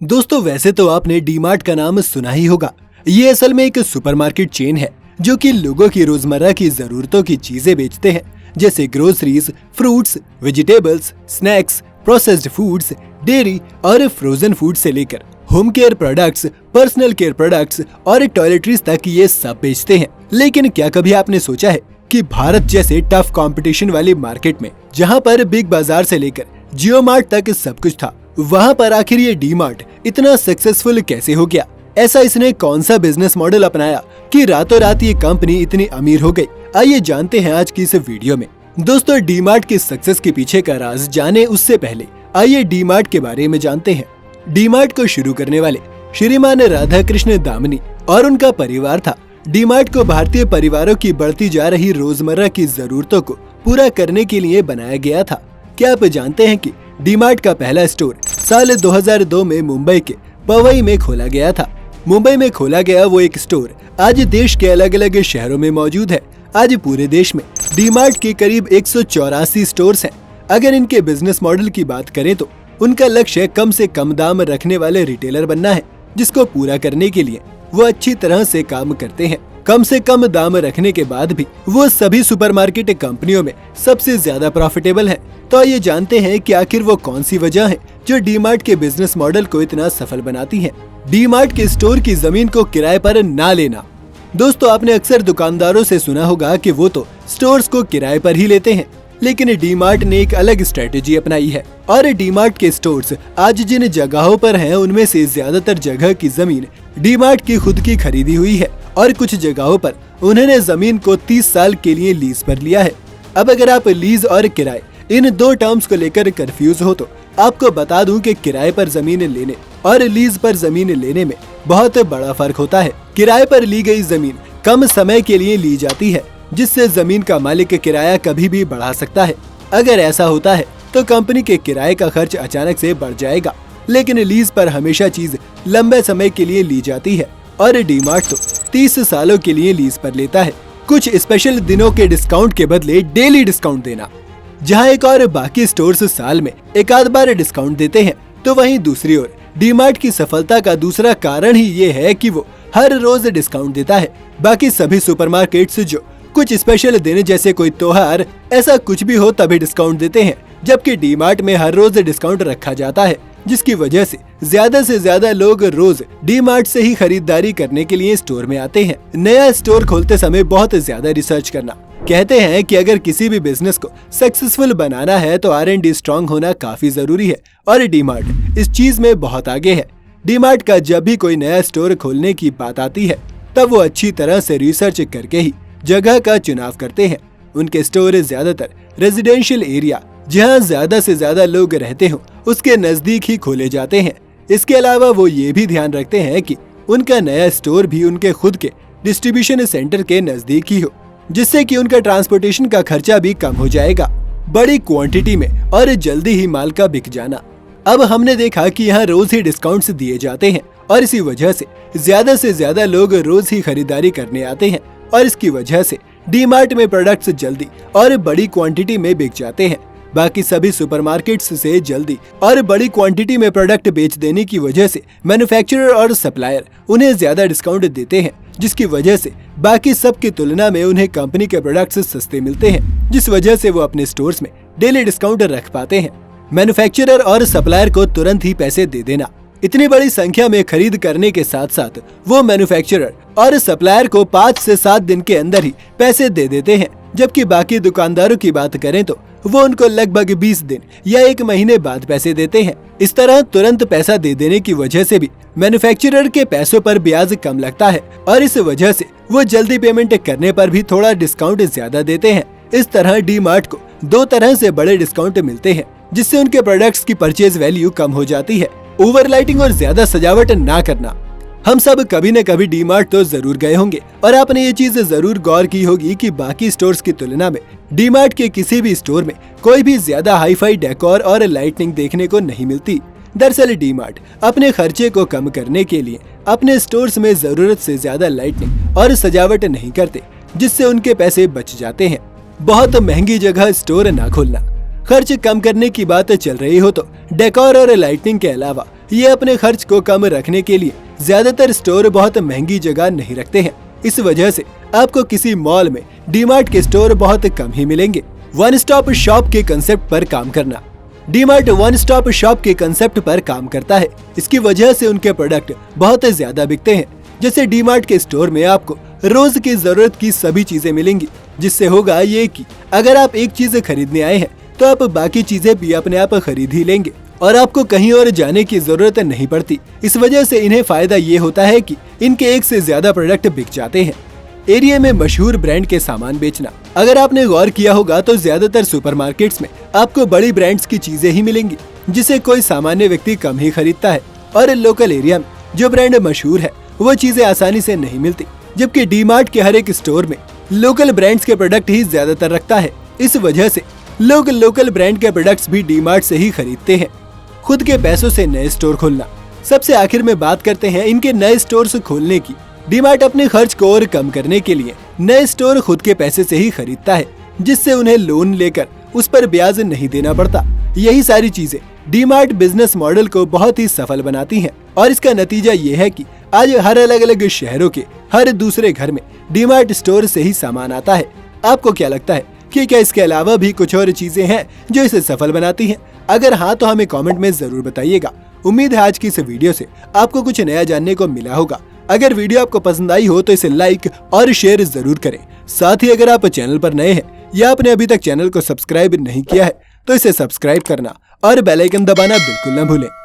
दोस्तों वैसे तो आपने डी-मार्ट का नाम सुना ही होगा। ये असल में एक सुपरमार्केट चेन है जो कि लोगों की रोजमर्रा की जरूरतों की चीजें बेचते हैं, जैसे groceries, fruits, vegetables, snacks, processed foods, dairy और फ्रोजन फूड से लेकर home care products, personal care products और टॉयलेटरीज तक ये सब बेचते हैं। लेकिन क्या कभी आपने सोचा है कि भारत जैसे टफ कंपटीशन वाली मार्केट में, जहाँ पर बिग बाजार से लेकर जियो मार्ट तक सब कुछ था, वहाँ पर आखिर ये डी-मार्ट इतना सक्सेसफुल कैसे हो गया? ऐसा इसने कौन सा बिजनेस मॉडल अपनाया कि रातों रात ये कंपनी इतनी अमीर हो गई? आइए जानते हैं आज की इस वीडियो में। दोस्तों डी-मार्ट की सक्सेस के पीछे का राज जाने उससे पहले आइए डी-मार्ट के बारे में जानते हैं। डी-मार्ट को शुरू करने वाले श्रीमान राधा कृष्ण दामनी और उनका परिवार था। डी-मार्ट को भारतीय परिवारों की बढ़ती जा रही रोजमर्रा की जरूरतों को पूरा करने के लिए बनाया गया था। क्या आप जानते हैं कि डी-मार्ट का पहला स्टोर साल 2002 में मुंबई के पवई में खोला गया था। मुंबई में खोला गया वो एक स्टोर आज देश के अलग अलग शहरों में मौजूद है। आज पूरे देश में डी-मार्ट के करीब 184 स्टोर्स हैं। अगर इनके बिजनेस मॉडल की बात करें तो उनका लक्ष्य कम से कम दाम रखने वाले रिटेलर बनना है, जिसको पूरा करने के लिए वो अच्छी तरह से काम करते हैं। कम से कम दाम रखने के बाद भी वो सभी सुपरमार्केट कंपनियों में सबसे ज्यादा प्रॉफिटेबल है। तो ये जानते हैं कि आखिर वो कौन सी वजह है जो डी-मार्ट के बिजनेस मॉडल को इतना सफल बनाती है। डी-मार्ट के स्टोर की जमीन को किराए पर ना लेना। दोस्तों आपने अक्सर दुकानदारों से सुना होगा कि वो तो स्टोर्स को किराए पर ही लेते हैं, लेकिन डी-मार्ट ने एक अलग स्ट्रेटेजी अपनाई है और डी-मार्ट के स्टोर्स आज जिन जगहों पर हैं उनमें से ज्यादातर जगह की जमीन डी-मार्ट की खुद की खरीदी हुई है और कुछ जगहों पर उन्होंने जमीन को 30 साल के लिए लीज पर लिया है। अब अगर आप लीज और किराए इन दो टर्म्स को लेकर कंफ्यूज हो तो आपको बता दूं कि किराए पर जमीन लेने और लीज पर जमीन लेने में बहुत बड़ा फर्क होता है। किराए पर ली गई जमीन कम समय के लिए ली जाती है, जिससे जमीन का मालिक किराया कभी भी बढ़ा सकता है। अगर ऐसा होता है तो कंपनी के किराए का खर्च अचानक से बढ़ जाएगा। लेकिन लीज पर हमेशा चीज लंबे समय के लिए ली जाती है और डी-मार्ट तो 30 सालों के लिए लीज पर लेता है। कुछ स्पेशल दिनों के डिस्काउंट के बदले डेली डिस्काउंट देना। जहां एक और बाकी स्टोर्स साल में एक आध बार डिस्काउंट देते हैं, तो वहीं दूसरी ओर डी-मार्ट की सफलता का दूसरा कारण ही ये है कि वो हर रोज डिस्काउंट देता है। बाकी सभी सुपरमार्केट्स जो कुछ स्पेशल दिन जैसे कोई त्योहार ऐसा कुछ भी हो तभी डिस्काउंट देते हैं, जबकि डी-मार्ट में हर रोज डिस्काउंट रखा जाता है, जिसकी वजह से ज्यादा लोग रोज डी-मार्ट से ही खरीदारी करने के लिए स्टोर में आते हैं। नया स्टोर खोलते समय बहुत ज्यादा रिसर्च करना। कहते हैं कि अगर किसी भी बिजनेस को सक्सेसफुल बनाना है तो R&D स्ट्रॉन्ग होना काफी जरूरी है और डी-मार्ट इस चीज में बहुत आगे है। डी-मार्ट का जब भी कोई नया स्टोर खोलने की बात आती है तब वो अच्छी तरह से रिसर्च करके ही जगह का चुनाव करते हैं। उनके स्टोर ज्यादातर रेजिडेंशियल एरिया जहाँ ज्यादा से ज्यादा लोग रहते हो उसके नजदीक ही खोले जाते हैं। इसके अलावा वो ये भी ध्यान रखते हैं कि उनका नया स्टोर भी उनके खुद के डिस्ट्रीब्यूशन सेंटर के नजदीक ही हो, जिससे कि उनका ट्रांसपोर्टेशन का खर्चा भी कम हो जाएगा। बड़ी क्वांटिटी में और जल्दी ही माल का बिक जाना। अब हमने देखा कि यहाँ रोज ही डिस्काउंट्स दिए जाते हैं और इसी वजह से ज्यादा लोग रोज ही खरीदारी करने आते हैं और इसकी वजह से डी-मार्ट में प्रोडक्ट्स जल्दी और बड़ी क्वांटिटी में बिक जाते हैं। बाकी सभी सुपरमार्केट्स से जल्दी और बड़ी क्वांटिटी में प्रोडक्ट बेच देने की वजह से मैन्युफैक्चरर और सप्लायर उन्हें ज्यादा डिस्काउंट देते हैं, जिसकी वजह से बाकी सब की तुलना में उन्हें कंपनी के प्रोडक्ट्स सस्ते मिलते हैं, जिस वजह से वो अपने स्टोर्स में डेली डिस्काउंट रख पाते हैं। मैन्युफैक्चरर और सप्लायर को तुरंत ही पैसे दे देना। इतनी बड़ी संख्या में खरीद करने के साथ साथ वो मैन्युफैक्चरर और सप्लायर को 5 से 7 दिन के अंदर ही पैसे दे देते हैं, जबकि बाकी दुकानदारों की बात करें तो वो उनको लगभग 20 दिन या 1 महीने बाद पैसे देते हैं। इस तरह तुरंत पैसा दे देने की वजह से भी मैन्युफैक्चरर के पैसों पर ब्याज कम लगता है और इस वजह से वो जल्दी पेमेंट करने पर भी थोड़ा डिस्काउंट ज्यादा देते हैं। इस तरह डी-मार्ट को 2 तरह से बड़े डिस्काउंट मिलते हैं, जिससे उनके प्रोडक्ट्स की परचेज वैल्यू कम हो जाती है। ओवरलाइटिंग और ज्यादा सजावट ना करना। हम सब कभी न कभी डी-मार्ट तो जरूर गए होंगे और आपने ये चीज जरूर गौर की होगी कि बाकी स्टोर्स की तुलना में डी-मार्ट के किसी भी स्टोर में कोई भी ज्यादा हाई-फाई डेकोर और लाइटनिंग देखने को नहीं मिलती। दरअसल डी-मार्ट अपने खर्चे को कम करने के लिए अपने स्टोर्स में जरूरत से ज्यादा लाइटनिंग और सजावट नहीं करते, जिससे उनके पैसे बच जाते हैं। बहुत महंगी जगह स्टोर ना खोलना। खर्च कम करने की बात चल रही हो तो डेकोर और लाइटनिंग के अलावा ये अपने खर्च को कम रखने के लिए ज्यादातर स्टोर बहुत महंगी जगह नहीं रखते हैं। इस वजह से आपको किसी मॉल में डीमार्ट के स्टोर बहुत कम ही मिलेंगे। वन स्टॉप शॉप के कंसेप्ट पर काम करना। डीमार्ट वन स्टॉप शॉप के कंसेप्ट पर काम करता है। इसकी वजह से उनके प्रोडक्ट बहुत ज्यादा बिकते हैं। जैसे डीमार्ट के स्टोर में आपको रोज की जरूरत की सभी चीजें मिलेंगी, जिससे होगा ये कि अगर आप एक चीज खरीदने आए हैं तो आप बाकी चीजें भी अपने आप खरीद ही लेंगे और आपको कहीं और जाने की जरूरत नहीं पड़ती। इस वजह से इन्हें फायदा ये होता है कि इनके एक से ज्यादा प्रोडक्ट बिक जाते हैं। एरिया में मशहूर ब्रांड के सामान बेचना। अगर आपने गौर किया होगा तो ज्यादातर सुपरमार्केट्स में आपको बड़ी ब्रांड्स की चीजें ही मिलेंगी, जिसे कोई सामान्य व्यक्ति कम ही खरीदता है। और लोकल एरिया में जो ब्रांड मशहूर है वो चीजें आसानी से नहीं मिलती, जबकि डीमार्ट के हर एक स्टोर में लोकल ब्रांड्स के प्रोडक्ट ही ज्यादातर रखता है। इस वजह से लोग लोकल ब्रांड के प्रोडक्ट्स भी डीमार्ट से ही खरीदते हैं। खुद के पैसों से नए स्टोर खोलना। सबसे आखिर में बात करते हैं इनके नए स्टोर्स खोलने की। डीमार्ट अपने खर्च को और कम करने के लिए नए स्टोर खुद के पैसे से ही खरीदता है, जिससे उन्हें लोन लेकर उस पर ब्याज नहीं देना पड़ता। यही सारी चीजें डीमार्ट बिजनेस मॉडल को बहुत ही सफल बनाती हैं और इसका नतीजा ये है कि आज हर अलग अलग शहरों के हर दूसरे घर में डीमार्ट स्टोर से ही सामान आता है। आपको क्या लगता है कि क्या इसके अलावा भी कुछ और चीजें हैं जो इसे सफल बनाती हैं? अगर हाँ तो हमें कमेंट में जरूर बताइएगा। उम्मीद है आज की इस वीडियो से आपको कुछ नया जानने को मिला होगा। अगर वीडियो आपको पसंद आई हो तो इसे लाइक और शेयर जरूर करें। साथ ही अगर आप चैनल पर नए हैं या आपने अभी तक चैनल को सब्सक्राइब नहीं किया है तो इसे सब्सक्राइब करना और बेल आइकन दबाना बिल्कुल न भूलें।